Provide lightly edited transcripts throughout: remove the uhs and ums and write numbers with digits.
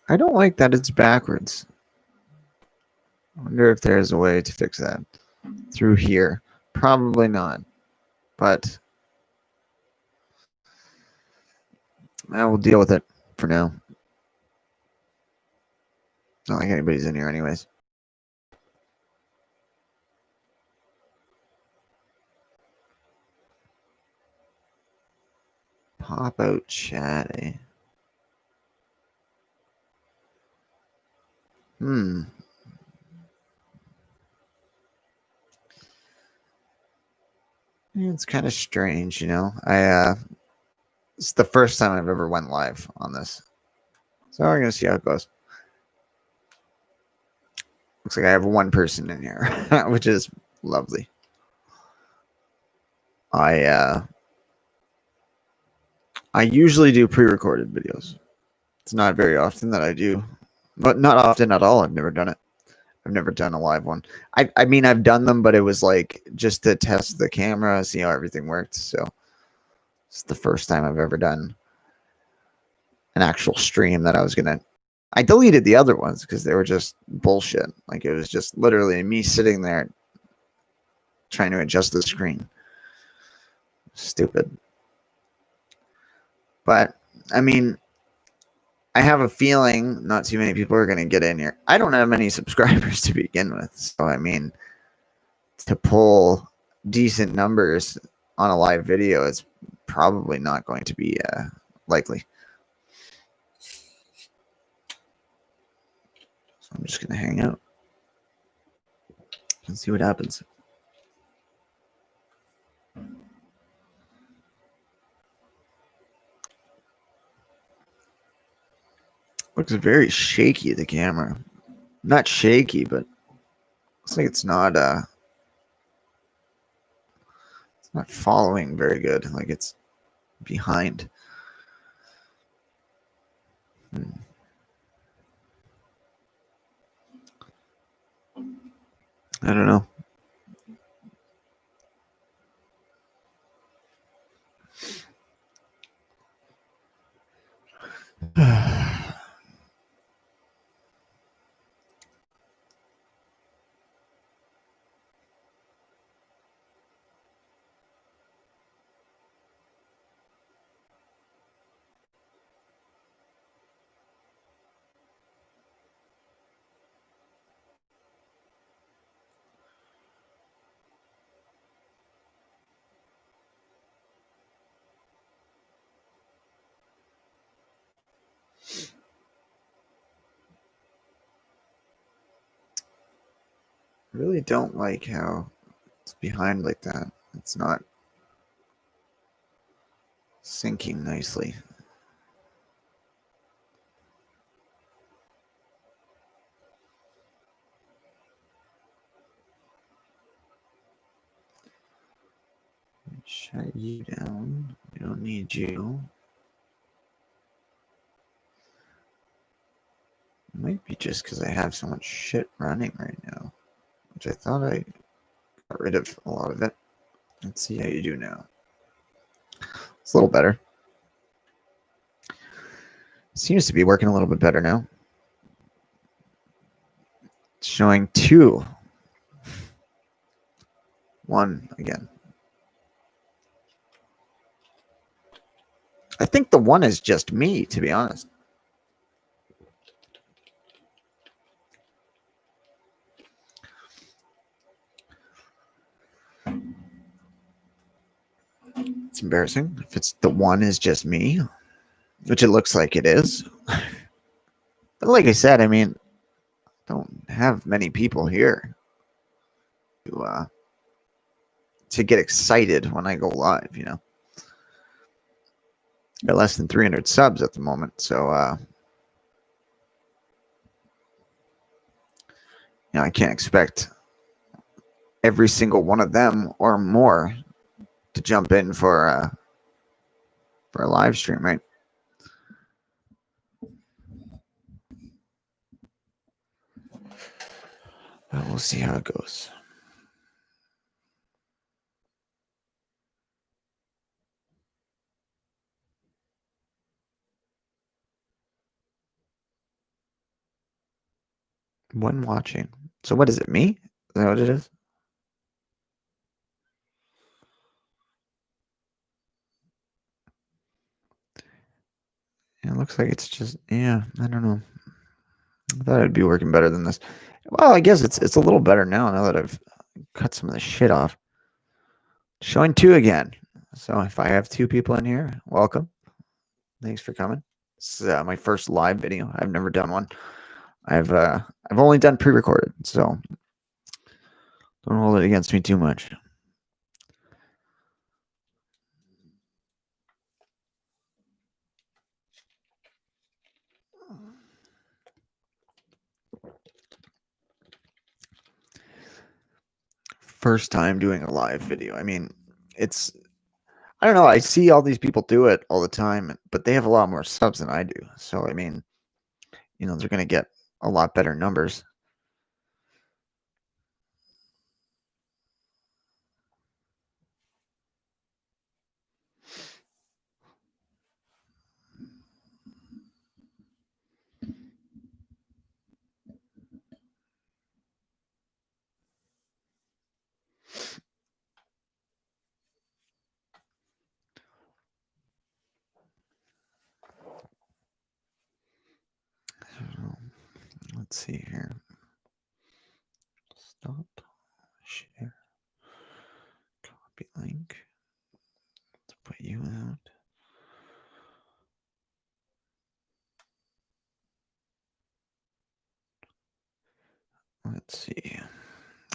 I don't like that it's backwards. I wonder if there's a way to fix that through here. Probably not, but I will deal with it for now. Not like anybody's in here anyways. Pop out chatty. It's kind of strange, you know. It's the first time I've ever went live on this, so we're gonna see how it goes. Looks like I have one person in here, which is lovely. I usually do pre-recorded videos. It's not very often that I do, but not often at all. I've never done it. I've never done a live one. I mean, I've done them, but it was like just to test the camera, see how everything worked. So it's the first time I've ever done an actual stream that I was gonna. I deleted the other ones because they were just bullshit. Like it was just literally me sitting there trying to adjust the screen. Stupid. But I mean, I have a feeling not too many people are going to get in here. I don't have many subscribers to begin with. So, I mean, to pull decent numbers on a live video is probably not going to be likely. So I'm just going to hang out and see what happens. Looks very shaky, the camera. Not shaky, but looks like it's not following very good. Like it's behind. I don't know. I really don't like how it's behind like that. It's not syncing nicely. Shut you down. We don't need you. It might be just because I have so much shit running right now, which I thought I got rid of a lot of it. Let's see how you do now. It's a little better. Seems to be working a little bit better now. It's showing 2. 1 again. I think the 1 is just me, to be honest. It's embarrassing if it's the 1 is just me, which it looks like it is. But like I said, I mean, I don't have many people here to get excited when I go live, you know. I got less than 300 subs at the moment, so you know, I can't expect every single one of them or more to jump in for a live stream, right? But we'll see how it goes. When watching. So what is it? Me? Is that what it is? It looks like it's just yeah. I don't know. I thought it'd be working better than this. Well, I guess it's a little better now that I've cut some of the shit off. Showing two again. So if I have two people in here, welcome. Thanks for coming. This is my first live video. I've never done one. I've only done pre-recorded, so don't hold it against me too much. First time doing a live video. I mean, it's I don't know. I see all these people do it all the time, but they have a lot more subs than I do. So I mean, they're gonna get a lot better numbers. Let's see here. Stop. Share. Copy link. Let's put you out. Let's see.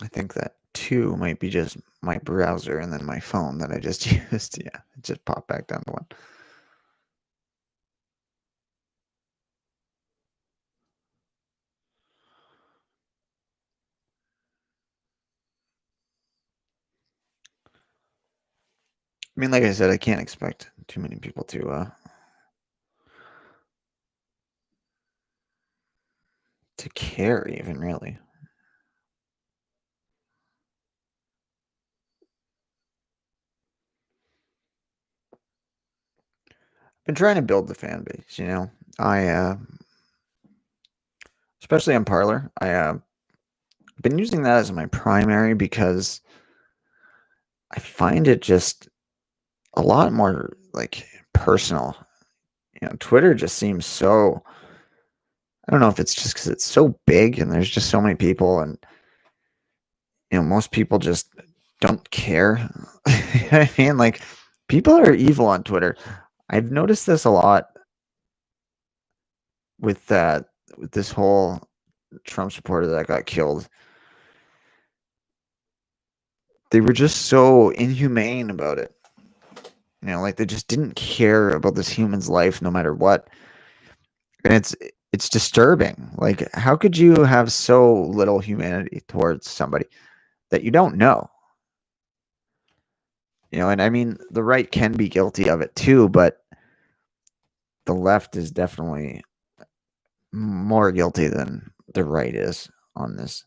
I think that two might be just my browser and then my phone that I just used. Yeah, it just popped back down to one. I mean, like I said, I can't expect too many people to care even really. Been trying to build the fan base, I especially on Parlor. I been using that as my primary because I find it just a lot more like personal. Twitter just seems so I don't know if it's just because it's so big and there's just so many people and most people just don't care. I mean, like people are evil on Twitter. I've noticed this a lot with this whole Trump supporter that got killed. They were just so inhumane about it. Like they just didn't care about this human's life no matter what. And it's disturbing. Like how could you have so little humanity towards somebody that you don't know? And I mean the right can be guilty of it too, but the left is definitely more guilty than the right is on this.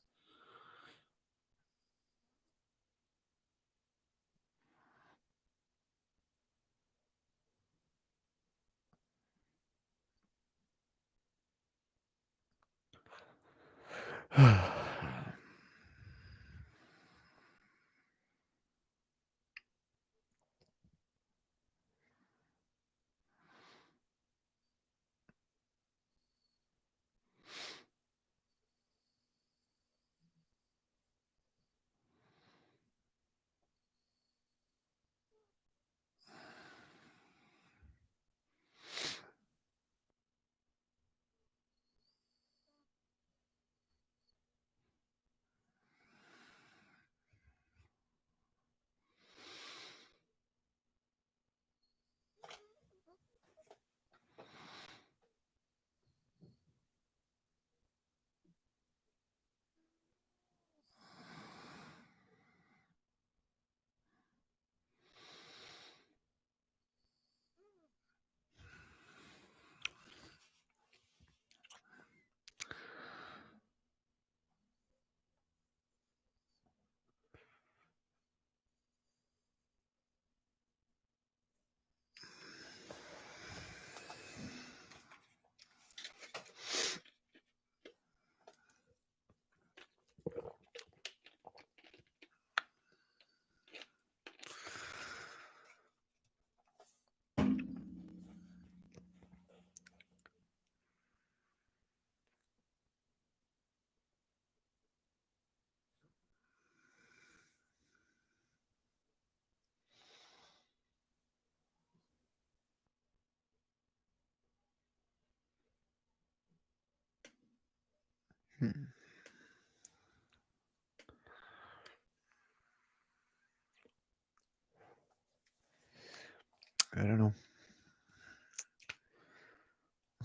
I don't know.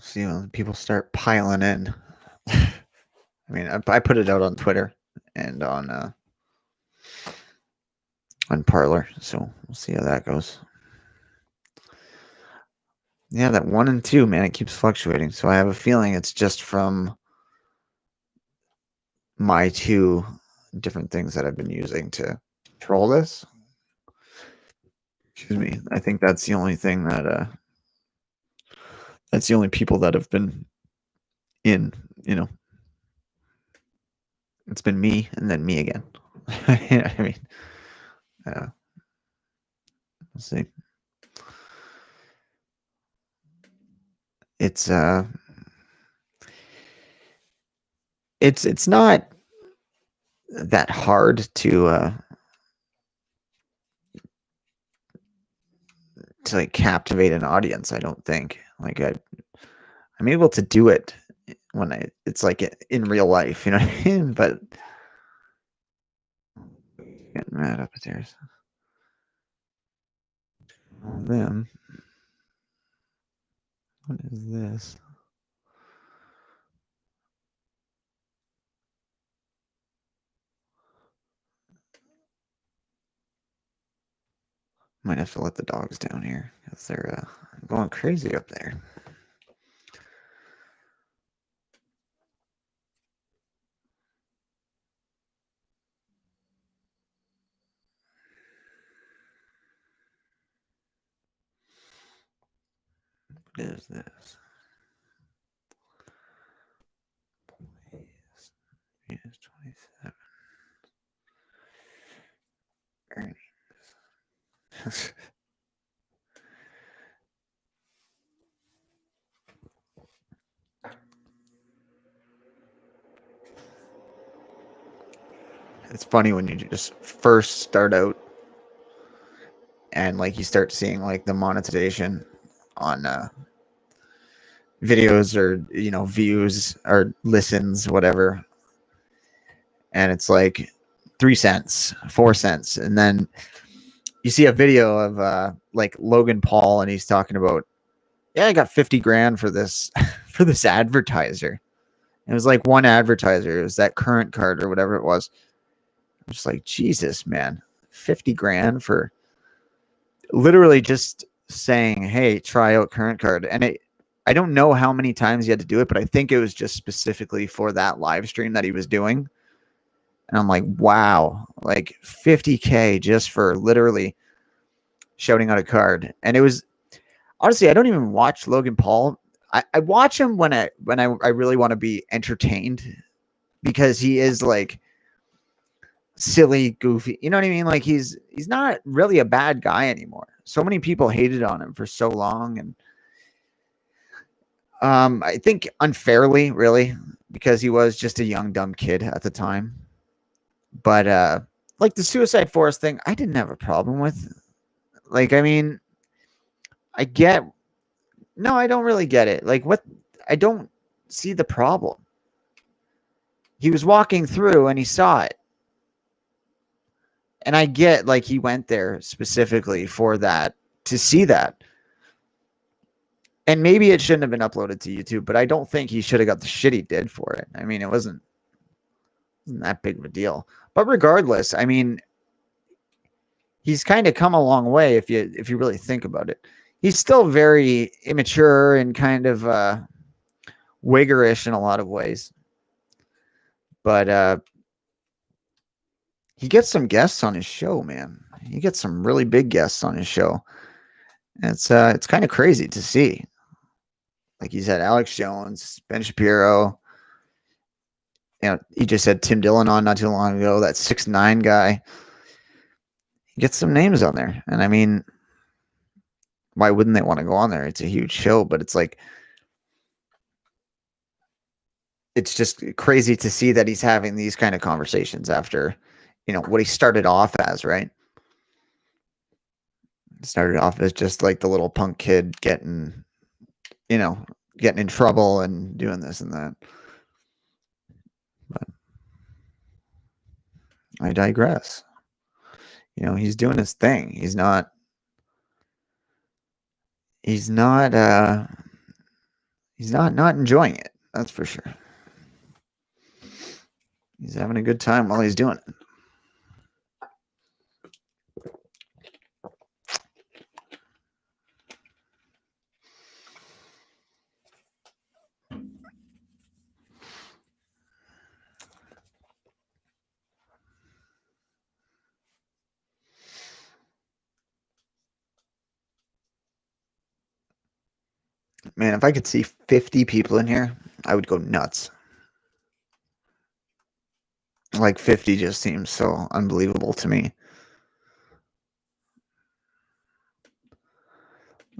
See when people start piling in. I mean, I put it out on Twitter and on Parlor, so we'll see how that goes. Yeah, that 1 and 2, man, it keeps fluctuating. So I have a feeling it's just from my 2 different things that I've been using to control this. Excuse me. I think that's the only thing that that's the only people that have been in, it's been me and then me again. I mean, we'll see. It's not that hard to like captivate an audience. I don't think. Like I'm able to do it when it's like in real life, you know what I mean? But getting mad upstairs. Them. What is this? Might have to let the dogs down here because they're going crazy up there. What is this? Yes, 27. Earnings. It's funny when you just first start out and like you start seeing like the monetization on videos or views or listens, whatever, and it's like 3 cents, 4 cents, and then you see a video of like Logan Paul and he's talking about, yeah, I got 50 grand for this for this advertiser. It was like one advertiser. It was that Current Card or whatever it was. I'm just like, Jesus, man, 50 grand for literally just saying, hey, try out Current Card. And I don't know how many times he had to do it, but I think it was just specifically for that live stream that he was doing. And I'm like, wow, like 50K just for literally shouting out a card. And it was honestly, I don't even watch Logan Paul. I watch him when I really want to be entertained because he is like silly, goofy. You know what I mean? Like he's not really a bad guy anymore. So many people hated on him for so long, and I think unfairly, really, because he was just a young dumb kid at the time. But like the Suicide Forest thing, I didn't have a problem with. Like, I mean, I get. No, I don't really get it. Like, what? I don't see the problem. He was walking through and he saw it. And I get like he went there specifically for that, to see that. And maybe it shouldn't have been uploaded to YouTube, but I don't think he should have got the shit he did for it. I mean, it wasn't that big of a deal. But regardless, I mean, he's kind of come a long way if you really think about it. He's still very immature and kind of wiggerish in a lot of ways. But he gets some guests on his show, man. He gets some really big guests on his show. And it's kind of crazy to see. Like he's had Alex Jones, Ben Shapiro. He just had Tim Dillon on not too long ago. That 6ix9ine guy. He gets some names on there, and I mean, why wouldn't they want to go on there? It's a huge show, but it's like, it's just crazy to see that he's having these kind of conversations after, what he started off as, right? Started off as just like the little punk kid getting in trouble and doing this and that. I digress. He's doing his thing. He's not not enjoying it. That's for sure. He's having a good time while he's doing it. Man, if I could see 50 people in here, I would go nuts. Like 50 just seems so unbelievable to me.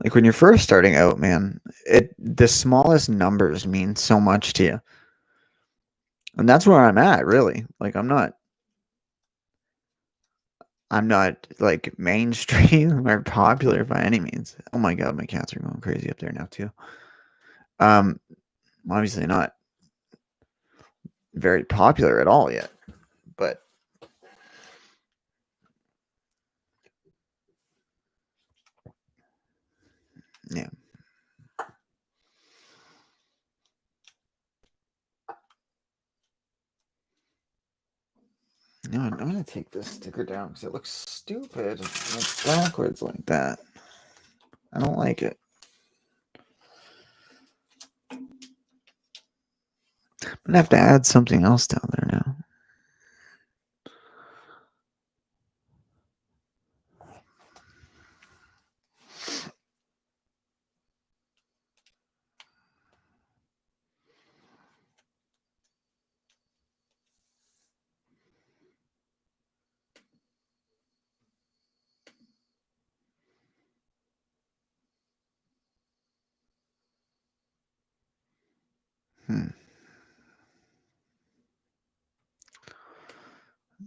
Like when you're first starting out, man, the smallest numbers mean so much to you. And that's where I'm at, really. Like I'm not like mainstream or popular by any means. Oh my god, my cats are going crazy up there now too. Obviously not very popular at all yet, but yeah. No, I'm gonna take this sticker down because it looks stupid. Like backwards like that. I don't like it. I'm gonna have to add something else down there now.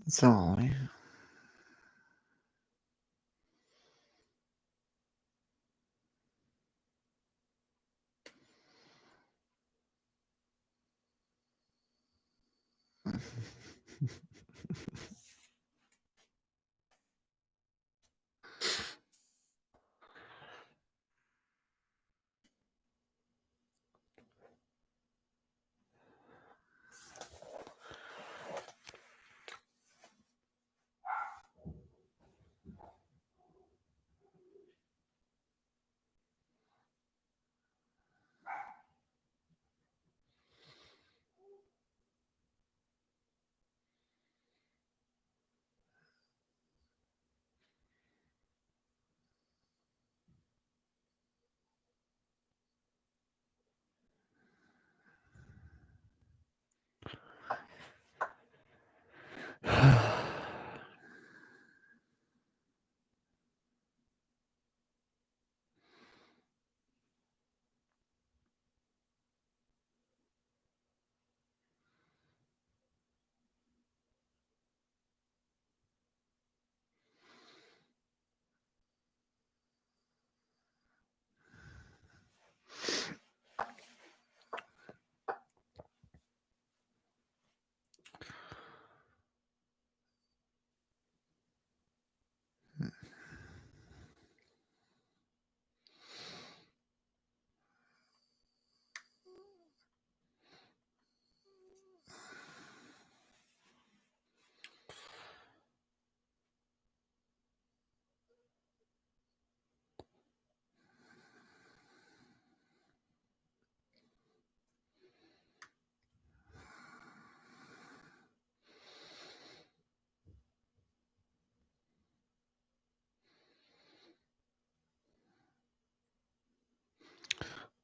That's all.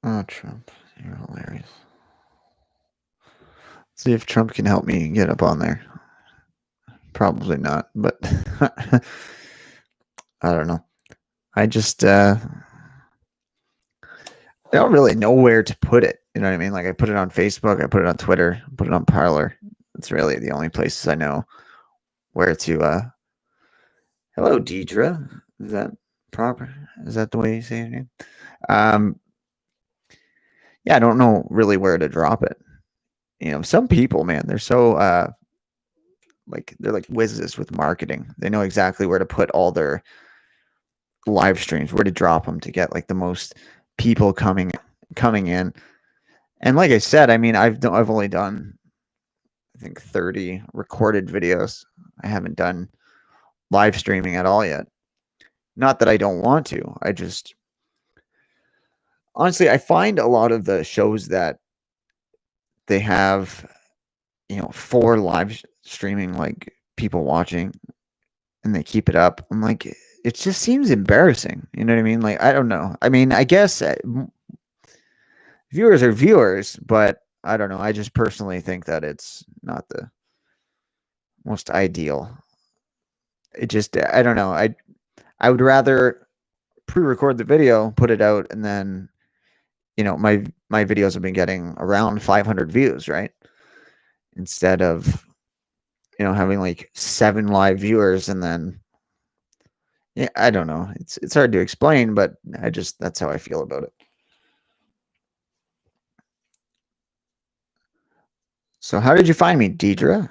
Oh, Trump. You're hilarious. See if Trump can help me get up on there. Probably not, but I don't know. I just I don't really know where to put it. You know what I mean? Like I put it on Facebook, I put it on Twitter, I put it on Parler. It's really the only places I know where to hello Deidre. Is that proper? Is that the way you say your name? Yeah, I don't know really where to drop it. Some people, man, they're so like they're like whizzes with marketing. They know exactly where to put all their live streams, where to drop them to get like the most people coming in. And like I said, I mean, I've only done, I think, 30 recorded videos. I haven't done live streaming at all yet. Not that I don't want to. I just honestly, I find a lot of the shows that they have, 4 live streaming like people watching, and they keep it up. I'm like, it just seems embarrassing. You know what I mean? Like, I don't know. I mean, I guess viewers are viewers, but I don't know. I just personally think that it's not the most ideal. It just, I don't know. I would rather pre-record the video, put it out, and then, my videos have been getting around 500 views, right? Instead of, having like 7 live viewers, and then, yeah, I don't know. It's hard to explain, but that's how I feel about it. So how did you find me, Deidre?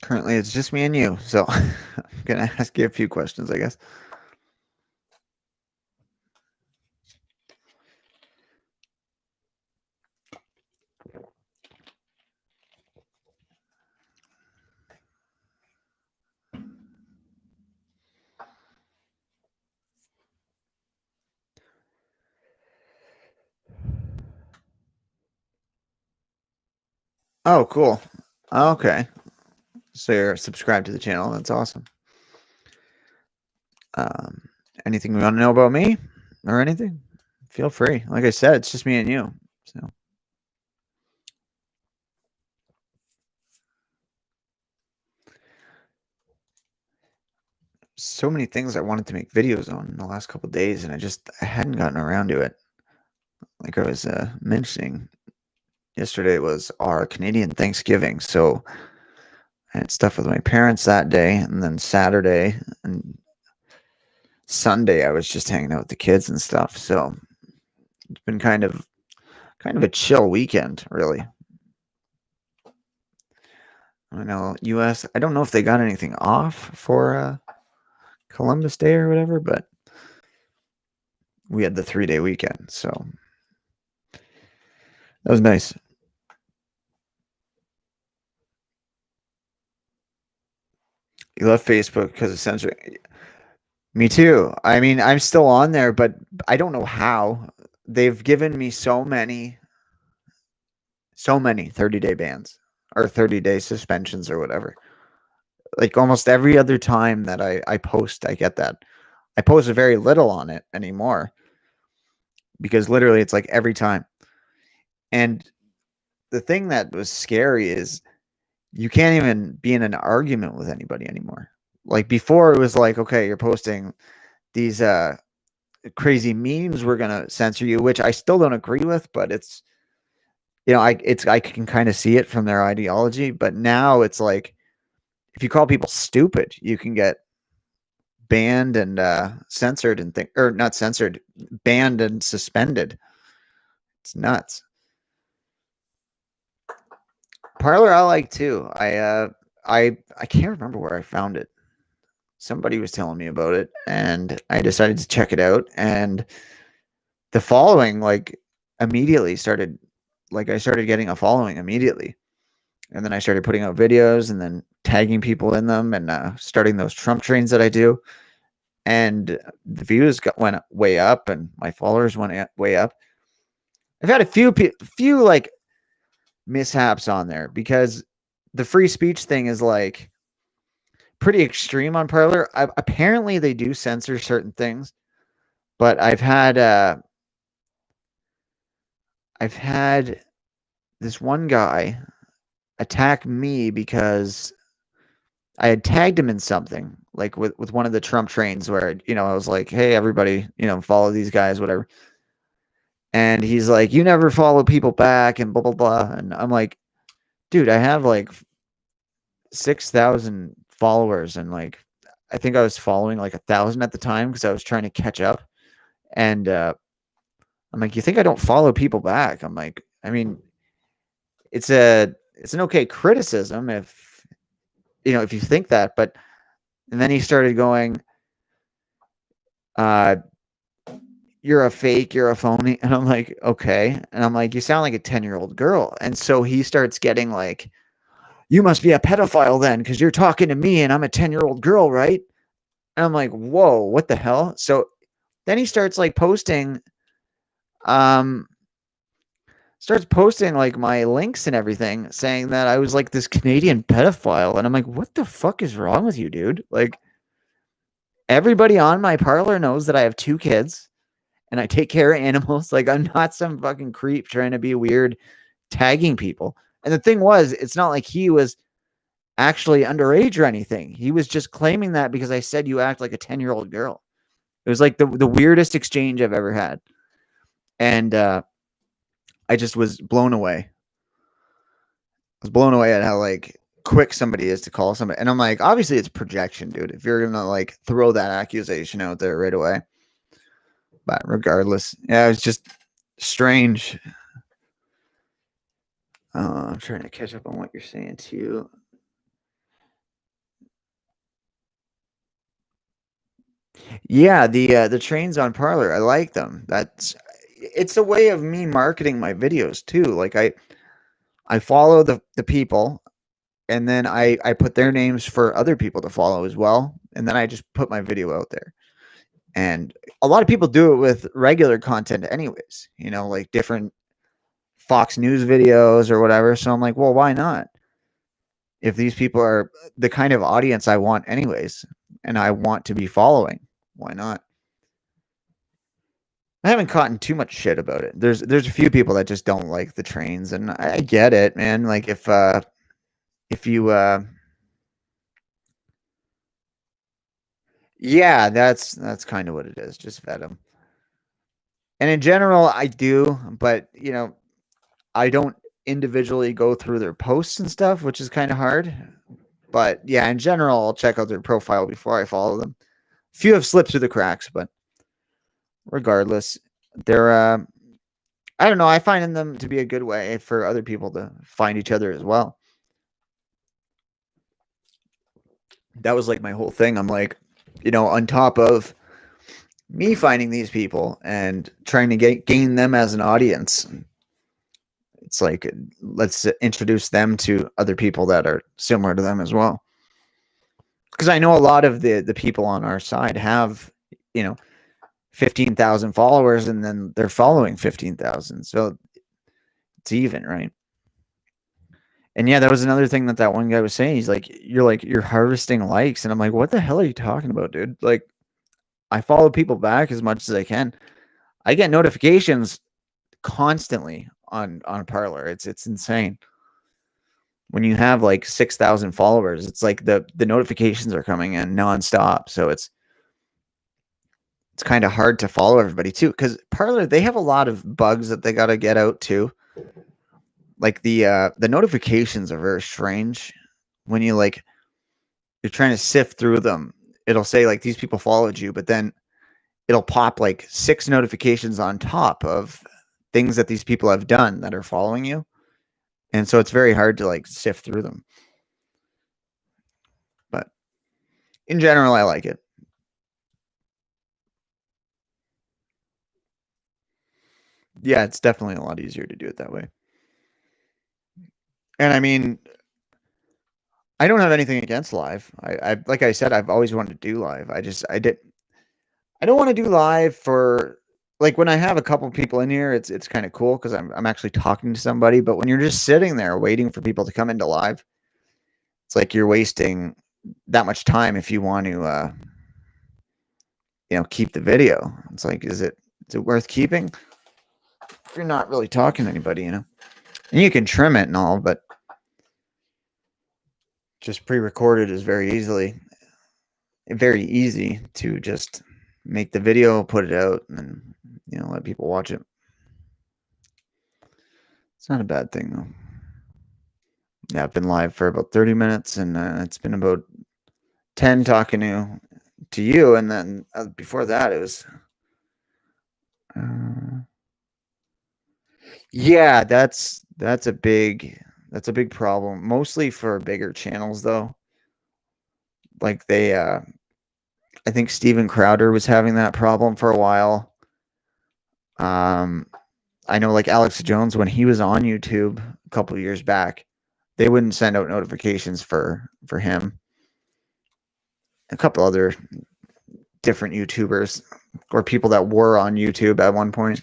Currently, it's just me and you, so I'm gonna ask you a few questions, I guess. Oh, cool. Okay. So you're subscribed to the channel. That's awesome. Um, anything you want to know about me or anything? Feel free. Like I said, it's just me and you. So many things I wanted to make videos on in the last couple of days, and I hadn't gotten around to it. Like I was mentioning, yesterday was our Canadian Thanksgiving, so I had stuff with my parents that day, and then Saturday and Sunday I was just hanging out with the kids and stuff. So it's been kind of a chill weekend, really. I know US, I don't know if they got anything off for Columbus Day or whatever, but we had the 3-day weekend, so that was nice. You left Facebook because of censoring. Me too. I mean, I'm still on there, but I don't know how. They've given me so many 30-day bans or 30-day suspensions or whatever. Like almost every other time that I post, I get that. I post very little on it anymore because literally it's like every time. And the thing that was scary is you can't even be in an argument with anybody anymore. Like before it was like, okay, you're posting these crazy memes, we're gonna censor you, which I still don't agree with, but it's I can kind of see it from their ideology. But now it's like if you call people stupid, you can get banned and censored and or not censored, banned and suspended. It's nuts. Parlor I like too. I can't remember where I found it. Somebody was telling me about it, and I decided to check it out. And the following, like, immediately started. Like, I started getting a following immediately, and then I started putting out videos, and then tagging people in them, and starting those Trump trains that I do. And the views went way up, and my followers went way up. I've had a few like mishaps on there because the free speech thing is like pretty extreme on Parler. Apparently, they do censor certain things, but I've had this one guy attack me because I had tagged him in something, like with one of the Trump trains where, I was like, hey, everybody, follow these guys, whatever. And he's like, you never follow people back and blah, blah, blah. And I'm like, dude, I have like 6,000 followers. And like, I think I was following like 1,000 at the time because I was trying to catch up. And I I'm like, you think I don't follow people back? I'm like, I mean, it's an okay criticism if if you think that, but and then he started going, uh, you're a fake, you're a phony. And I'm like, okay. And I'm like, you sound like a 10-year-old girl. And so he starts getting like, you must be a pedophile then, because you're talking to me and I'm a 10-year-old girl, right? And I'm like, whoa, what the hell? So then he starts like um posting like my links and everything, saying that I was like this Canadian pedophile. And I'm like, what the fuck is wrong with you, dude? Like, everybody on my Parler knows that I have 2 kids and I take care of animals. Like, I'm not some fucking creep trying to be weird tagging people. And the thing was, it's not like he was actually underage or anything. He was just claiming that because I said you act like a 10-year-old girl. It was like the weirdest exchange I've ever had. And I just was blown away. I was blown away at how like quick somebody is to call somebody. And I'm like, obviously it's projection, dude. If you're gonna like throw that accusation out there right away. But regardless, yeah, it was just strange. I'm trying to catch up on what you're saying too. Yeah, the trains on Parler, I like them. It's a way of me marketing my videos too. Like I follow the people, and then I put their names for other people to follow as well, and then I just put my video out there. And a lot of people do it with regular content anyways, like different Fox News videos or whatever. So I'm like, well, why not? If these people are the kind of audience I want anyways, and I want to be following, why not? I haven't caught in too much shit about it. There's a few people that just don't like the trains, and I get it, man. Like if you yeah, that's kind of what it is. Just vet them. And in general, I do, but I don't individually go through their posts and stuff, which is kind of hard. But yeah, in general, I'll check out their profile before I follow them. Few have slipped through the cracks, but regardless, they're I don't know, I find them to be a good way for other people to find each other as well. That was like my whole thing. I'm like, on top of me finding these people and trying to gain them as an audience, it's like, let's introduce them to other people that are similar to them as well. Because I know a lot of the people on our side have, 15,000 followers, and then they're following 15,000. So it's even, right? And yeah, that was another thing that one guy was saying. He's like, you're harvesting likes. And I'm like, what the hell are you talking about, dude? Like, I follow people back as much as I can. I get notifications constantly on Parler. It's insane. When you have like 6,000 followers, it's like the notifications are coming in nonstop. So it's kind of hard to follow everybody too, because Parler, they have a lot of bugs that they got to get out too. Like the notifications are very strange. When you're trying to sift through them, it'll say like these people followed you, but then it'll pop like 6 notifications on top of things that these people have done that are following you. And so it's very hard to like sift through them. But in general, I like it. Yeah, it's definitely a lot easier to do it that way. And I mean, I don't have anything against live. I like I said, I've always wanted to do live. I don't want to do live for like when I have a couple people in here, it's kind of cool because I'm actually talking to somebody. But when you're just sitting there waiting for people to come into live, it's like you're wasting that much time if you want to keep the video. It's like, is it worth keeping if you're not really talking to anybody, and you can trim it and all, but just pre-recorded is very easy to just make the video, put it out, and then let people watch it. It's not a bad thing though. Yeah, I've been live for about 30 minutes, and it's been about 10 talking to you, and then before that it was Yeah, that's a big problem. Mostly for bigger channels though. Like I think Steven Crowder was having that problem for a while. Um I know like Alex Jones when he was on YouTube a couple of years back, they wouldn't send out notifications for him. A couple other different YouTubers or people that were on YouTube at one point.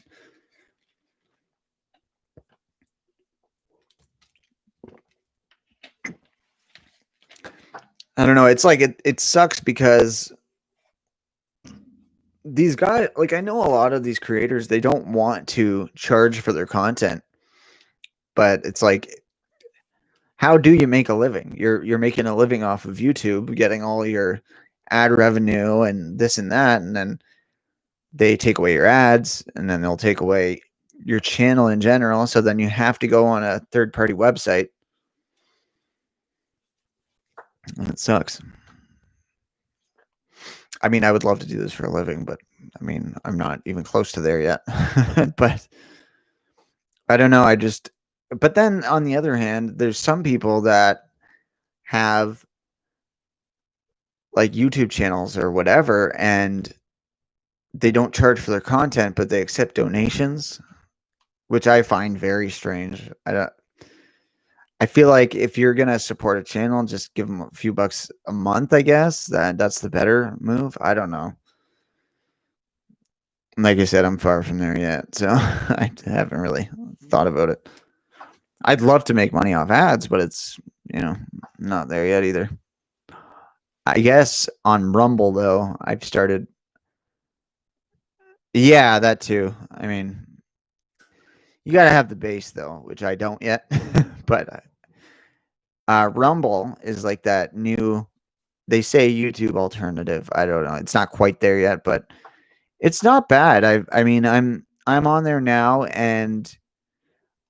I don't know. It's like it sucks because these guys, like I know a lot of these creators, they don't want to charge for their content, but it's like, how do you make a living? You're making a living off of YouTube, getting all your ad revenue and this and that, and then they take away your ads, and then they'll take away your channel in general. So then you have to go on a third party website, and it sucks. I mean, I would love to do this for a living, but I mean, I'm not even close to there yet. But I don't know. But then on the other hand, there's some people that have like YouTube channels or whatever, and they don't charge for their content, but they accept donations, which I find very strange. I feel like if you're gonna support a channel, just give them a few bucks a month. I guess that's the better move. I don't know. Like I said, I'm far from there yet, so I haven't really thought about it. I'd love to make money off ads, but it's not there yet either. I guess on Rumble though, I've started. Yeah, that too. I mean, you got to have the base though, which I don't yet. But Rumble is like that new. They say YouTube alternative. I don't know. It's not quite there yet, but it's not bad. I mean, I'm on there now, and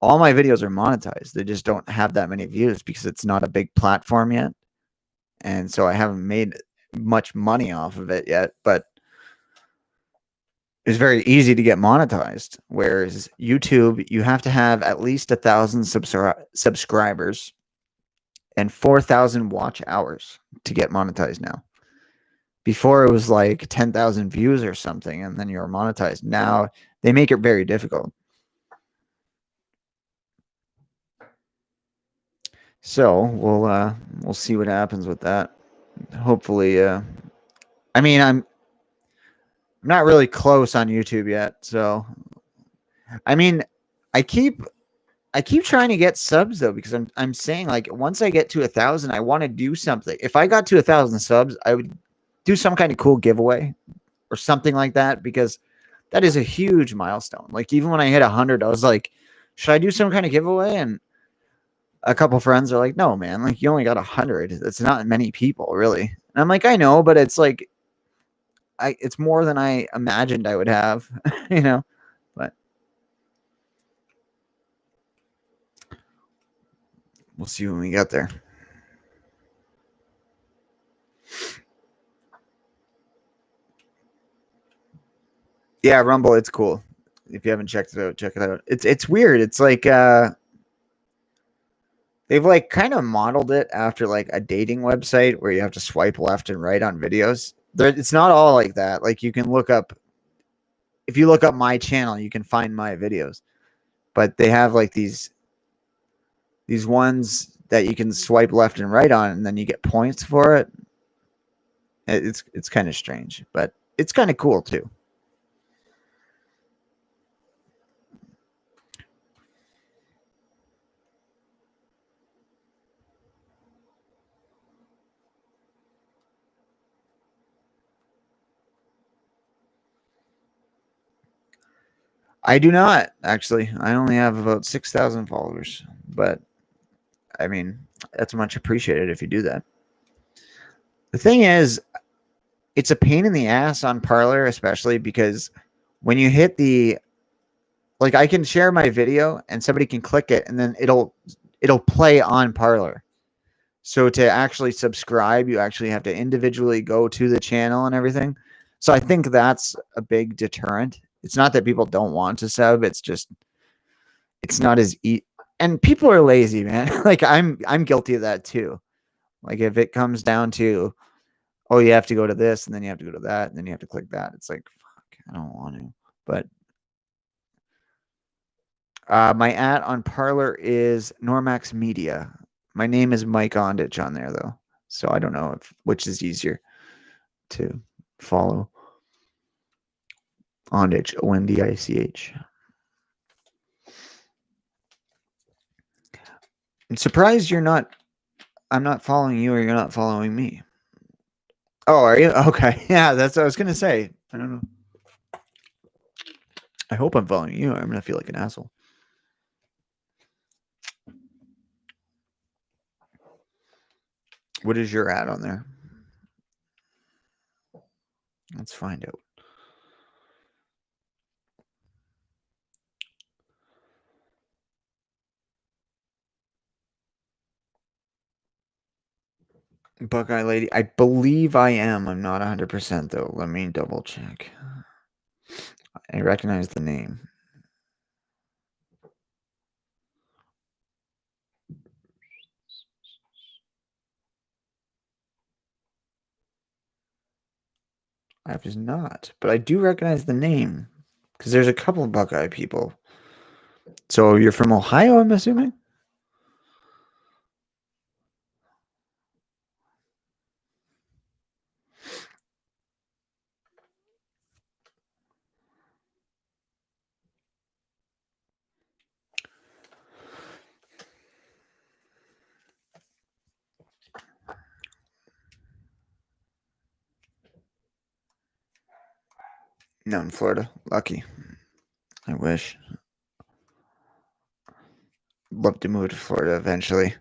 all my videos are monetized. They just don't have that many views because it's not a big platform yet, and so I haven't made much money off of it yet. But it's very easy to get monetized. Whereas YouTube, you have to have at least 1,000 subscribers and 4,000 watch hours to get monetized now. Before it was like 10,000 views or something, and then you're monetized. Now they make it very difficult. So we'll see what happens with that. Hopefully, I mean I'm not really close on YouTube yet, so I mean I keep trying to get subs though, because I'm saying like once I get to 1,000, I want to do something. If I got to 1,000 subs, I would do some kind of cool giveaway or something like that, because that is a huge milestone. Like even when I hit 100, I was like, should I do some kind of giveaway? And a couple friends are like, no, man, like you only got 100. That's not many people really. And I'm like, I know, but it's like, it's more than I imagined I would have, but we'll see when we get there. Yeah, Rumble, it's cool. If you haven't checked it out, check it out. It's weird. It's like they've like kind of modeled it after like a dating website where you have to swipe left and right on videos. It's not all like that. Like you can look up, if you look up my channel, you can find my videos. But they have like these ones that you can swipe left and right on, and then you get points for it. It's kind of strange, but it's kind of cool too. I do not actually. I only have about 6,000 followers, but I mean, that's much appreciated if you do that. The thing is, it's a pain in the ass on Parler, especially because when you hit like I can share my video and somebody can click it and then it'll play on Parler. So to actually subscribe, you actually have to individually go to the channel and everything. So I think that's a big deterrent. It's not that people don't want to sub, it's just it's not as and people are lazy, man. Like I'm guilty of that too. Like if it comes down to, oh, you have to go to this and then you have to go to that and then you have to click that. It's like, fuck, I don't want to. But my ad on Parler is Normax Media. My name is Mike Ondich on there though, so I don't know which is easier to follow. Ondich, Ondich. I'm surprised I'm not following you or you're not following me. Oh, are you? Okay. Yeah, that's what I was going to say. I don't know. I hope I'm following you. I'm going to feel like an asshole. What is your ad on there? Let's find out. Buckeye Lady. I believe I am. I'm not 100% though. Let me double check. I recognize the name. I was not, but I do recognize the name because there's a couple of Buckeye people. So you're from Ohio, I'm assuming? No, in Florida. Lucky. I wish. Love to move to Florida eventually.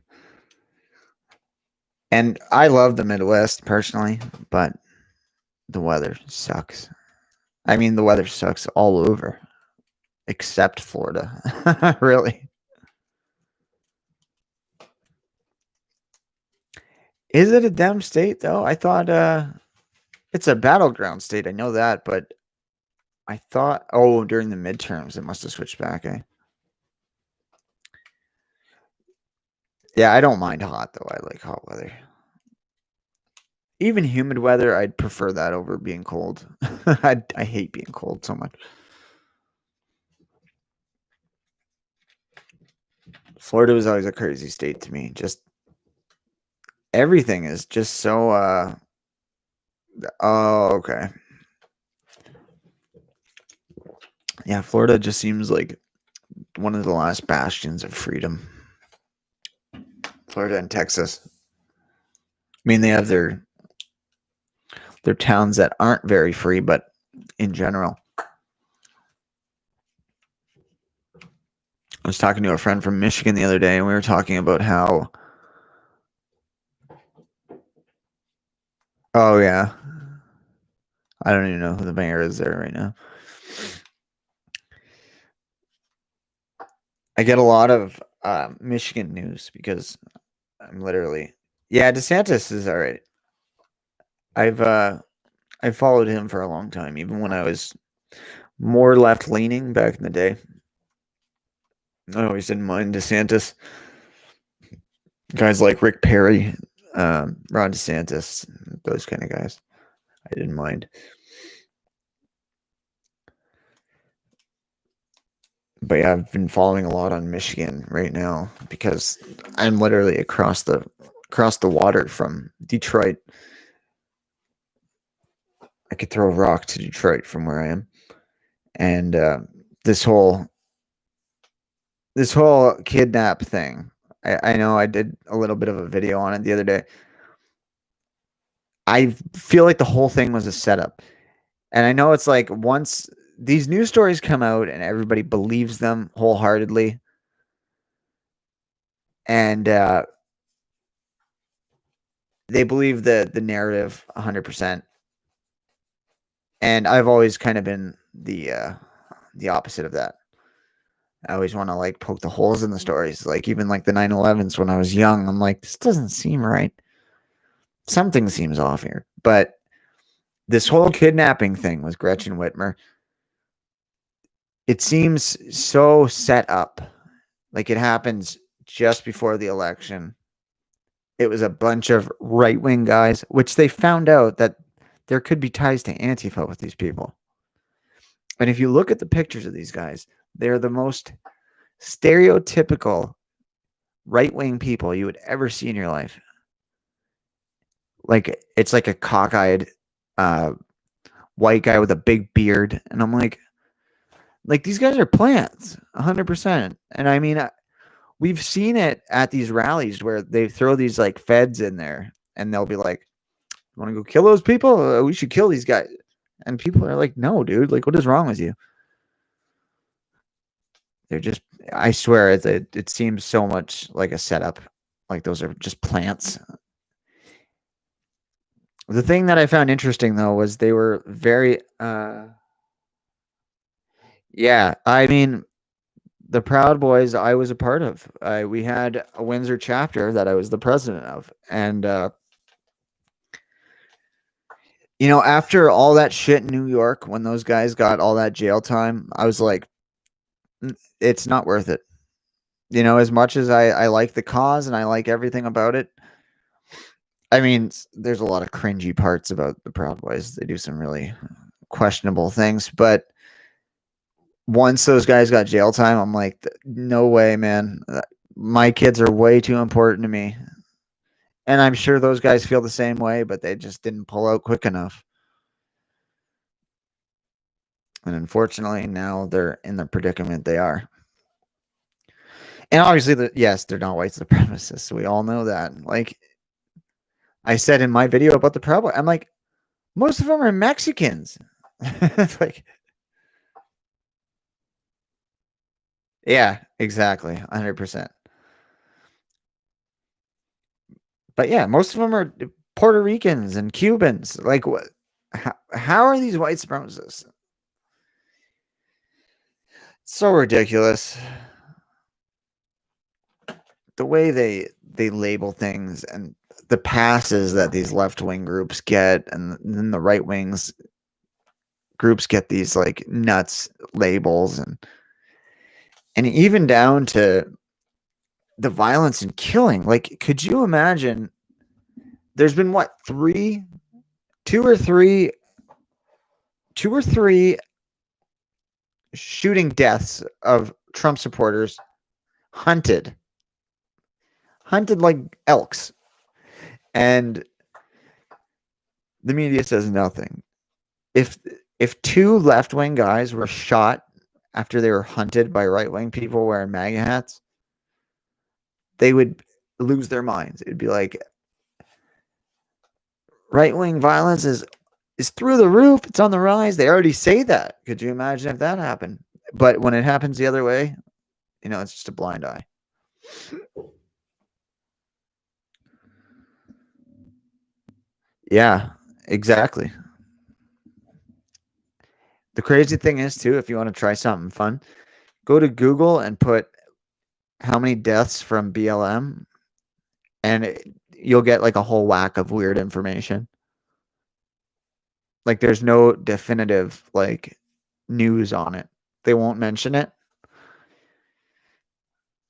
And I love the Midwest personally, but the weather sucks. I mean, the weather sucks all over except Florida. Really. Is it a damn state though? I thought it's a battleground state. I know that, but I thought during the midterms it must have switched back, eh? Yeah, I don't mind hot though. I like hot weather. Even humid weather, I'd prefer that over being cold. I hate being cold so much. Florida was always a crazy state to me. Just everything is just so oh, okay. Yeah, Florida just seems like one of the last bastions of freedom. Florida and Texas. I mean, they have their towns that aren't very free, but in general. I was talking to a friend from Michigan the other day, and we were talking about how. Oh, yeah. I don't even know who the mayor is there right now. I get a lot of Michigan news because I'm literally. Yeah, DeSantis is all right. I've followed him for a long time, even when I was more left leaning back in the day. I always didn't mind DeSantis. Guys like Rick Perry, Ron DeSantis, those kind of guys. I didn't mind. But yeah, I've been following a lot on Michigan right now because I'm literally across the water from Detroit. I could throw a rock to Detroit from where I am, and this whole kidnap thing. I know I did a little bit of a video on it the other day. I feel like the whole thing was a setup. And I know it's like once these news stories come out and everybody believes them wholeheartedly, and they believe the narrative 100%. And I've always kind of been the opposite of that. I always want to like poke the holes in the stories. Like even like the 9/11s when I was young, I'm like, this doesn't seem right. Something seems off here. But this whole kidnapping thing with Gretchen Whitmer, it seems so set up. Like, it happens just before the election. It was a bunch of right-wing guys, which they found out that there could be ties to Antifa with these people. And if you look at the pictures of these guys, they're the most stereotypical right-wing people you would ever see in your life. Like, it's like a cockeyed white guy with a big beard, and I'm like these guys are plants, 100%. And I mean, we've seen it at these rallies where they throw these like feds in there, and they'll be like, "Want to go kill those people? We should kill these guys." And people are like, "No, dude. Like, what is wrong with you?" They're just, I swear, it seems so much like a setup. Like, those are just plants. The thing that I found interesting though was they were very yeah, I mean, the Proud Boys I was a part of. We had a Windsor chapter that I was the president of. And you know, after all that shit in New York, when those guys got all that jail time, I was like, it's not worth it. You know, as much as I like the cause and I like everything about it, I mean, there's a lot of cringy parts about the Proud Boys. They do some really questionable things, but once those guys got jail time, I'm like, no way, man. My kids are way too important to me. And I'm sure those guys feel the same way, but they just didn't pull out quick enough. And unfortunately, now they're in the predicament they are. And obviously, yes, they're not white supremacists. We all know that. Like I said in my video about the Proud Boys, I'm like, most of them are Mexicans. Like, yeah, exactly, 100%. But yeah, most of them are Puerto Ricans and Cubans. Like, what? How are these white supremacists? So ridiculous. The way they label things and the passes that these left wing groups get, and then the right wings groups get these like nuts labels, and even down to the violence and killing. Like, could you imagine? There's been what, two or three shooting deaths of Trump supporters, hunted like elks, and the media says nothing. If two left wing guys were shot after they were hunted by right wing people wearing MAGA hats, they would lose their minds. It'd be like, right wing violence is through the roof. It's on the rise. They already say that. Could you imagine if that happened? But when it happens the other way, you know, it's just a blind eye. Yeah, exactly. The crazy thing is too, if you want to try something fun, go to Google and put how many deaths from BLM, and you'll get like a whole whack of weird information. Like, there's no definitive like news on it. They won't mention it.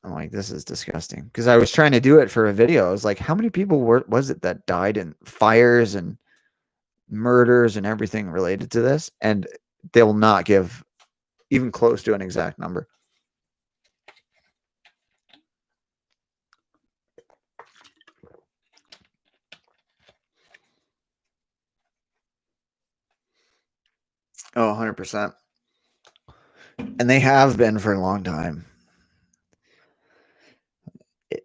I'm like, this is disgusting. Because I was trying to do it for a video. I was like, how many people was it that died in fires and murders and everything related to this? And they will not give even close to an exact number. Oh, 100%. And they have been for a long time.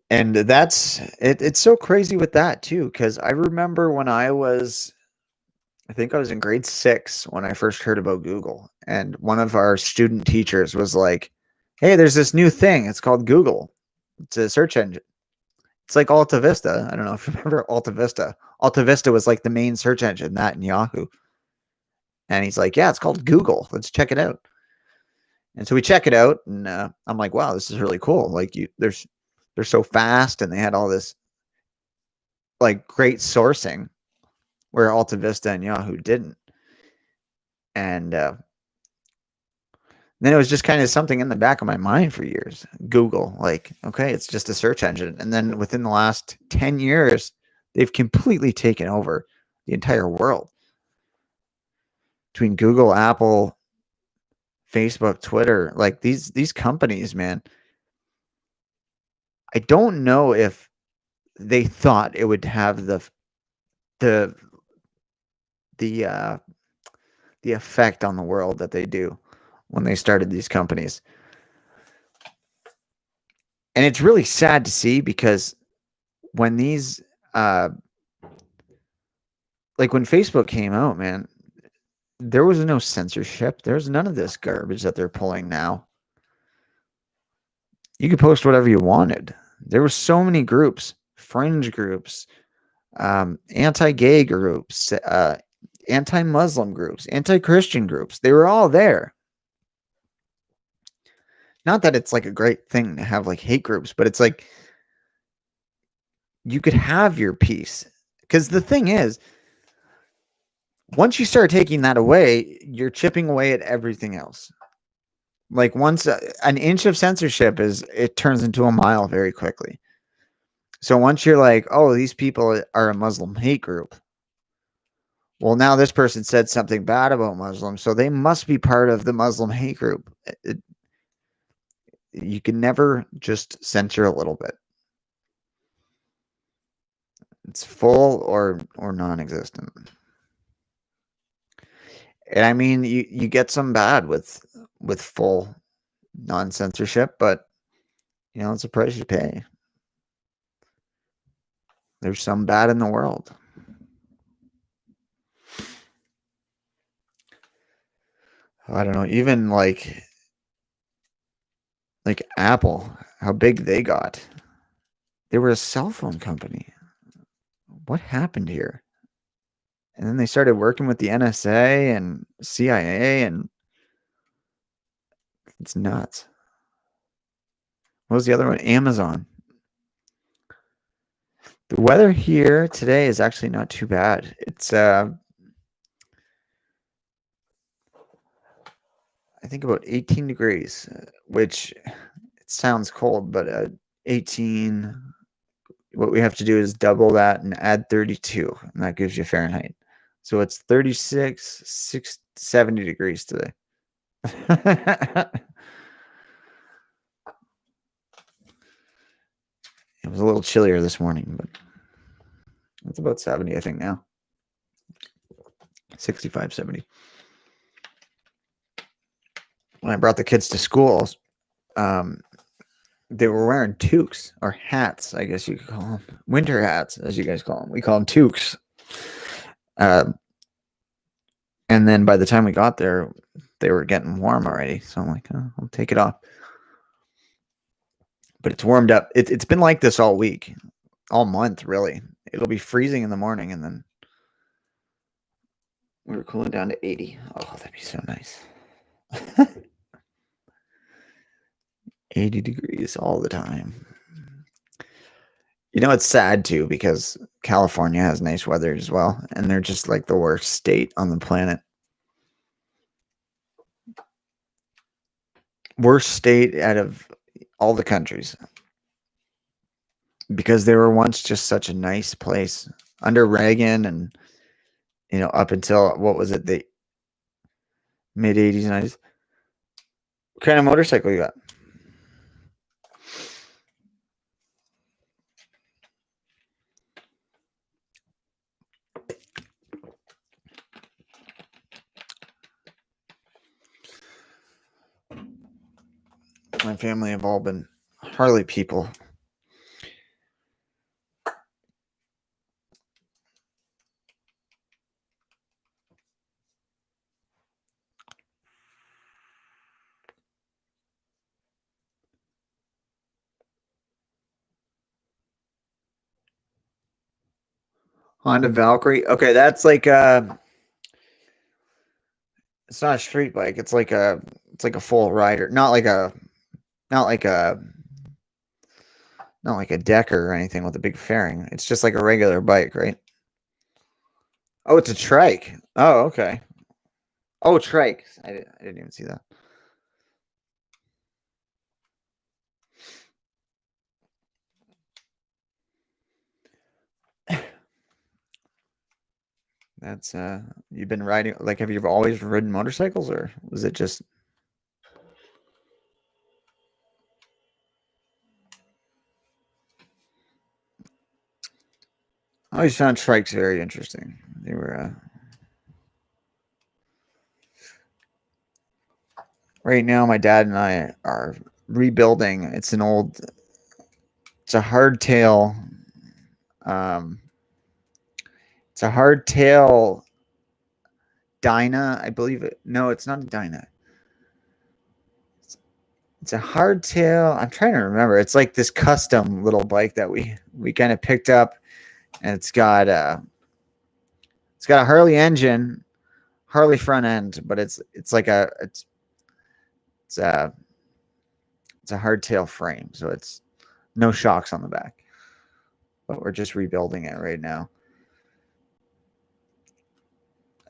And that's it. It's so crazy with that too, because I remember when I think I was in grade 6 when I first heard about Google, and one of our student teachers was like, "Hey, there's this new thing. It's called Google. It's a search engine. It's like Alta Vista." I don't know if you remember Alta Vista. Alta Vista was like the main search engine, that and Yahoo. And he's like, "Yeah, it's called Google. Let's check it out." And so we check it out, and I'm like, "Wow, this is really cool. Like, they're so fast, and they had all this like great sourcing where Alta Vista and Yahoo didn't." And Then it was just kind of something in the back of my mind for years. Google, like, okay, it's just a search engine. And then within the last 10 years, they've completely taken over the entire world. Between Google, Apple, Facebook, Twitter, like these companies, man. I don't know if they thought it would have the the the effect on the world that they do when they started these companies. And it's really sad to see because when these like when Facebook came out, man, there was no censorship. There's none of this garbage that they're pulling now. You could post whatever you wanted. There were so many groups, fringe groups, anti-gay groups, anti-Muslim groups, anti-Christian groups. They were all there. Not that it's like a great thing to have like hate groups, but it's like you could have your piece. Because the thing is, once you start taking that away, you're chipping away at everything else. Like once an inch of censorship it turns into a mile very quickly. So once you're like, oh, these people are a Muslim hate group. Well, now this person said something bad about Muslims, so they must be part of the Muslim hate group. You can never just censor a little bit. It's full or non-existent. And I mean, you get some bad with full non-censorship, but you know, it's a price you pay. There's some bad in the world. I don't know, even like Apple, how big they got. They were a cell phone company. What happened here? And then they started working with the NSA and CIA, and it's nuts. What was the other one? Amazon. The weather here today is actually not too bad. It's I think about 18 degrees, which it sounds cold, but 18, what we have to do is double that and add 32, and that gives you Fahrenheit. So it's 36, 70 degrees today. It was a little chillier this morning, but it's about 70, I think, now. 65, 70. When I brought the kids to school, they were wearing toques or hats, I guess you could call them. Winter hats, as you guys call them. We call them toques. And then by the time we got there, they were getting warm already. So I'm like, oh, I'll take it off. But it's warmed up. It's been like this all week, all month, really. It'll be freezing in the morning, and then we were cooling down to 80. Oh, that'd be so nice. 80 degrees all the time. You know, it's sad too because California has nice weather as well, and they're just like the worst state on the planet. Worst state out of all the countries because they were once just such a nice place under Reagan, and you know, up until what was it, the mid 80s, 90s. What kind of motorcycle you got? My family have all been Harley people. Honda Valkyrie. Okay, that's like it's not a street bike. It's like a full rider. Not like a decker or anything with a big fairing. It's just like a regular bike, right? Oh, it's a trike. Oh, okay. Oh, trike. I didn't even see that. That's you've been riding, like, have you always ridden motorcycles, or was it just I always found trikes very interesting. They were right now my dad and I are rebuilding. It's a hardtail um it's a hardtail Dyna, I believe it. No, it's not a Dyna. It's a hardtail. I'm trying to remember. It's like this custom little bike that we kind of picked up, and it's got a Harley engine, Harley front end, but it's like it's a it's a hardtail frame, so it's no shocks on the back. But we're just rebuilding it right now.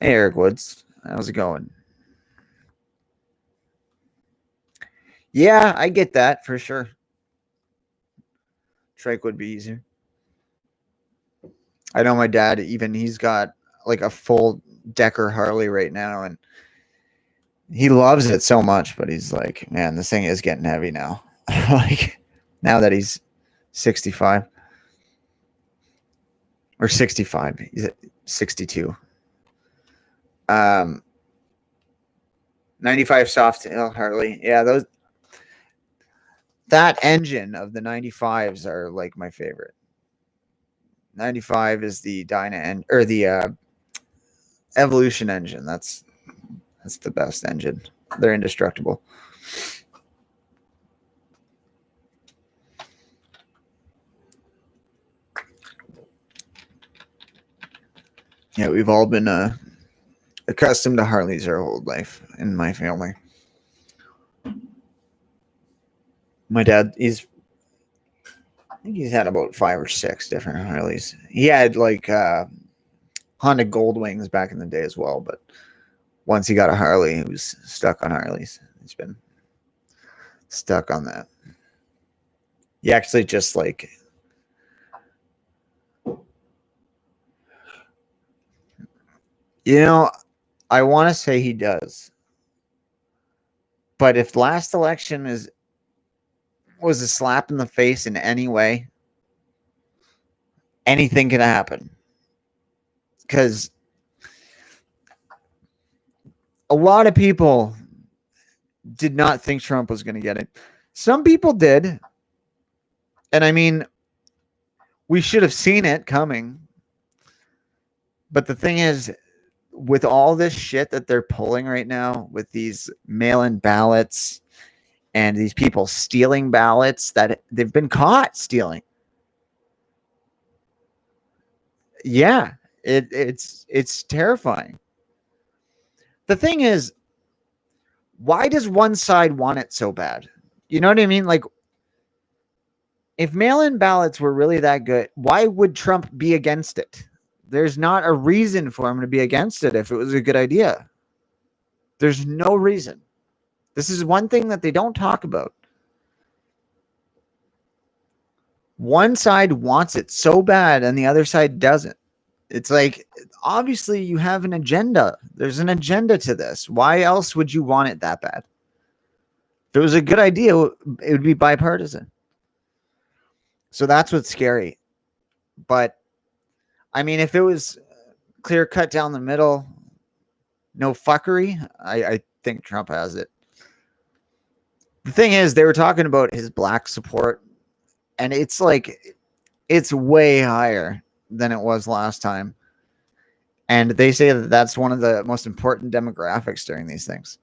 Hey, Eric Woods, how's it going? Yeah, I get that for sure. Trike would be easier. I know my dad, even he's got like a full Decker Harley right now, and he loves it so much, but he's like, man, this thing is getting heavy now. Like, now that he's 65 or 65, he's at 62. 95 soft tail Harley. Yeah, that engine of the 95s are like my favorite. 95 is the or the Evolution engine. That's the best engine. They're indestructible. Yeah, we've all been accustomed to Harleys our whole life in my family. My dad, I think he's had about 5 or 6 different Harleys. He had like Honda Goldwings back in the day as well, but once he got a Harley, he was stuck on Harleys. He's been stuck on that. He actually just like I want to say he does. But if last election was a slap in the face in any way, anything can happen. Because a lot of people did not think Trump was going to get it. Some people did. And I mean, we should have seen it coming. But the thing is, with all this shit that they're pulling right now, with these mail-in ballots and these people stealing ballots that they've been caught stealing. Yeah, it's terrifying. The thing is, why does one side want it so bad? You know what I mean? Like, if mail-in ballots were really that good, why would Trump be against it? There's not a reason for him to be against it if it was a good idea. There's no reason. This is one thing that they don't talk about. One side wants it so bad and the other side doesn't. It's like, obviously you have an agenda. There's an agenda to this. Why else would you want it that bad? If it was a good idea, it would be bipartisan. So that's what's scary. But I mean, if it was clear cut down the middle, no fuckery, I think Trump has it. The thing is, they were talking about his black support, and it's like, it's way higher than it was last time. And they say that that's one of the most important demographics during these things.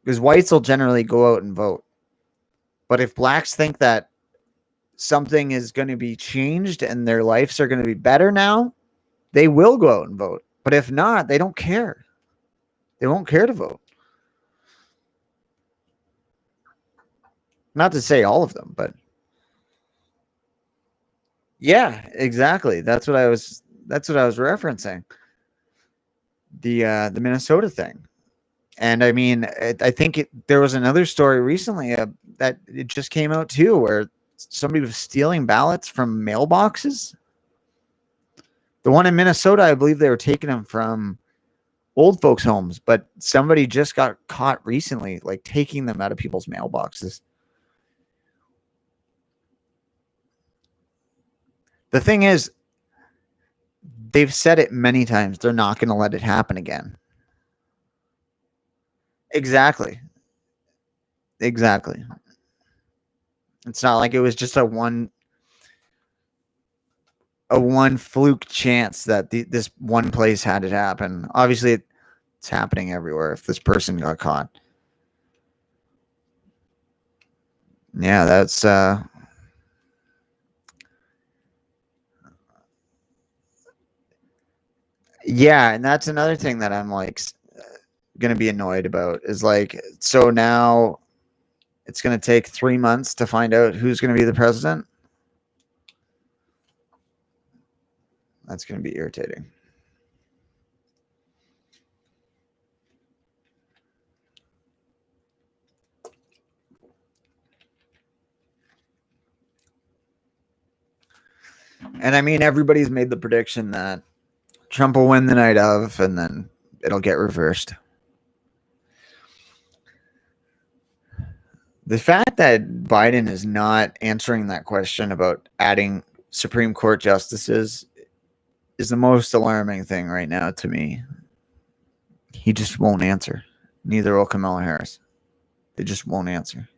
Because whites will generally go out and vote. But if blacks think that something is going to be changed and their lives are going to be better now, they will go out and vote. But if not, they don't care. They won't care to vote. Not to say all of them, but yeah, exactly. That's what I was referencing. The Minnesota thing. And I mean, I think there was another story recently that it just came out too, where somebody was stealing ballots from mailboxes. The one in Minnesota, I believe they were taking them from old folks' homes, but somebody just got caught recently, like taking them out of people's mailboxes. The thing is, they've said it many times. They're not going to let it happen again. Exactly. Exactly. It's not like it was just a one fluke chance that this one place had it happen. Obviously, it's happening everywhere. If this person got caught, yeah, that's yeah, and that's another thing that I'm like gonna be annoyed about is like, so now it's gonna take 3 months to find out who's gonna be the president. That's gonna be irritating. And I mean, everybody's made the prediction that Trump will win the night of, and then it'll get reversed. The fact that Biden is not answering that question about adding Supreme Court justices is the most alarming thing right now to me. He just won't answer. Neither will Kamala Harris. They just won't answer.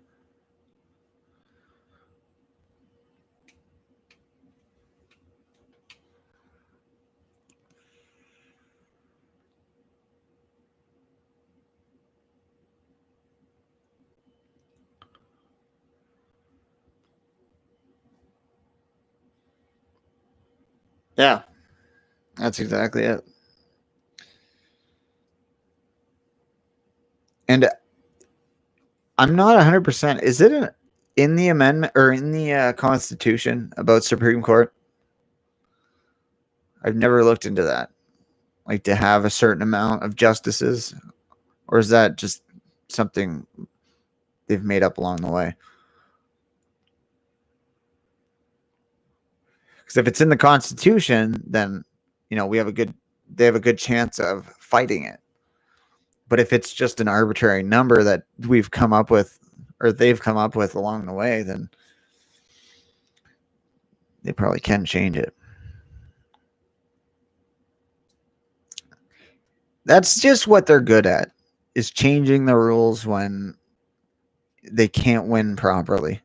Yeah, that's exactly it. And I'm not 100%. Is it in the amendment or in the Constitution about Supreme Court? I've never looked into that. Like to have a certain amount of justices, or is that just something they've made up along the way? Because if it's in the Constitution, then they have a good chance of fighting it. But if it's just an arbitrary number that we've come up with or they've come up with along the way, then they probably can change it. That's just what they're good at, is changing the rules when they can't win properly.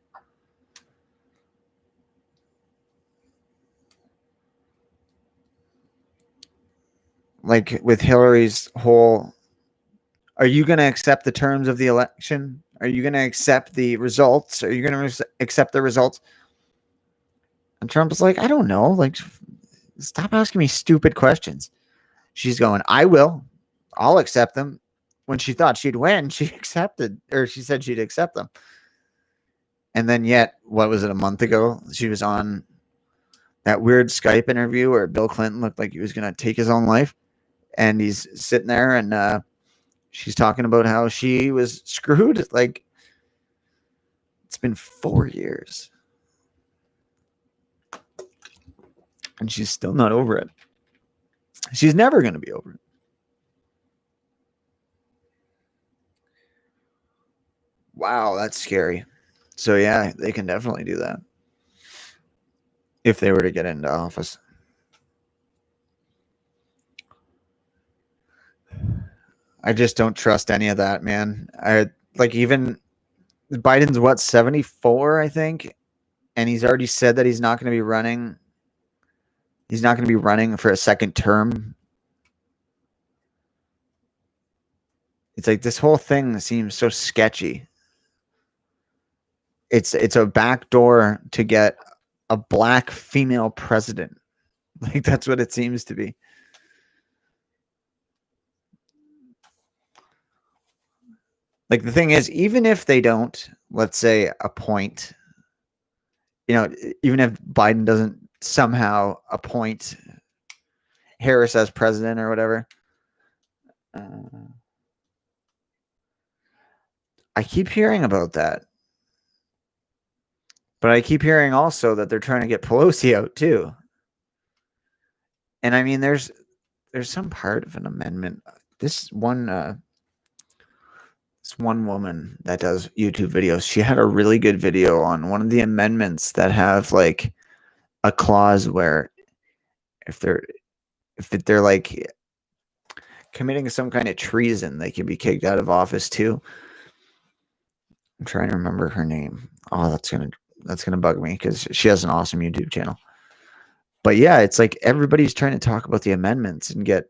Like with Hillary's whole, are you going to accept the terms of the election? Are you going to accept the results? Are you going to accept the results? And Trump's like, I don't know. Like, stop asking me stupid questions. She's going, I will. I'll accept them. When she thought she'd win, she accepted, or she said she'd accept them. And then yet, what was it, a month ago? She was on that weird Skype interview where Bill Clinton looked like he was going to take his own life. And he's sitting there and she's talking about how she was screwed. Like, it's been 4 years. And she's still not over it. She's never going to be over it. Wow, that's scary. So yeah, they can definitely do that if they were to get into office. I just don't trust any of that, man. Even Biden's what, 74, I think, and he's already said that he's not going to be running. He's not going to be running for a second term. It's like this whole thing seems so sketchy. It's a backdoor to get a black female president. Like, that's what it seems to be. Like, the thing is, even if they don't, let's say, appoint, even if Biden doesn't somehow appoint Harris as president or whatever, I keep hearing about that. But I keep hearing also that they're trying to get Pelosi out too. And I mean, there's some part of an amendment. This one woman that does YouTube videos, she had a really good video on one of the amendments that have like a clause where if they're like committing some kind of treason, they can be kicked out of office too. I'm trying to remember her name. Oh, that's gonna bug me because she has an awesome YouTube channel. But yeah, it's like everybody's trying to talk about the amendments and get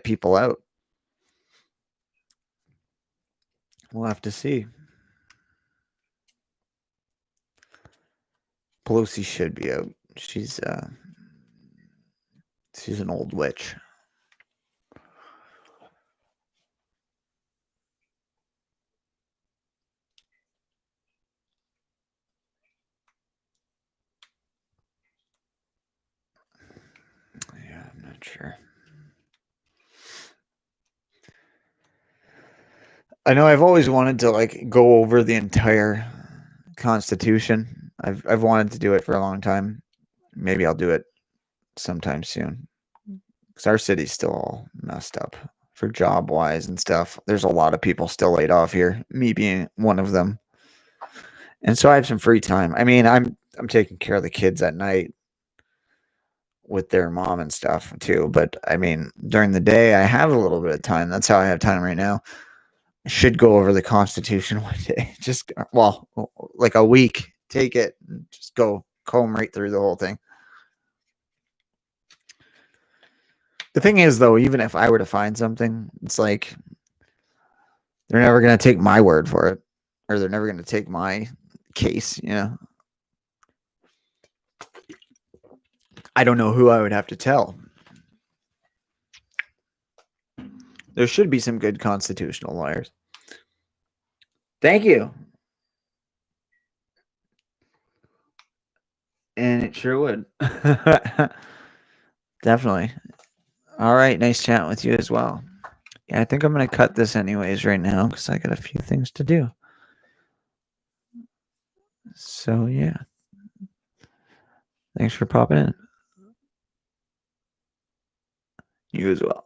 people out. We'll have to see. Pelosi should be out. She's an old witch. Yeah, I'm not sure. I know I've always wanted to like go over the entire Constitution. I've wanted to do it for a long time. Maybe I'll do it sometime soon. Because our city's still all messed up for job wise and stuff. There's a lot of people still laid off here, me being one of them. And so I have some free time. I mean, I'm taking care of the kids at night with their mom and stuff too. But I mean, during the day, I have a little bit of time. That's how I have time right now. I should go over the Constitution one day. Just, well, like a week. Take it, and just go comb right through the whole thing. The thing is, though, even if I were to find something, it's like they're never going to take my word for it, or they're never going to take my case, you know? I don't know who I would have to tell. There should be some good constitutional lawyers. Thank you. And it sure would. Definitely. All right. Nice chatting with you as well. Yeah, I think I'm going to cut this anyways right now because I got a few things to do. So, yeah. Thanks for popping in. You as well.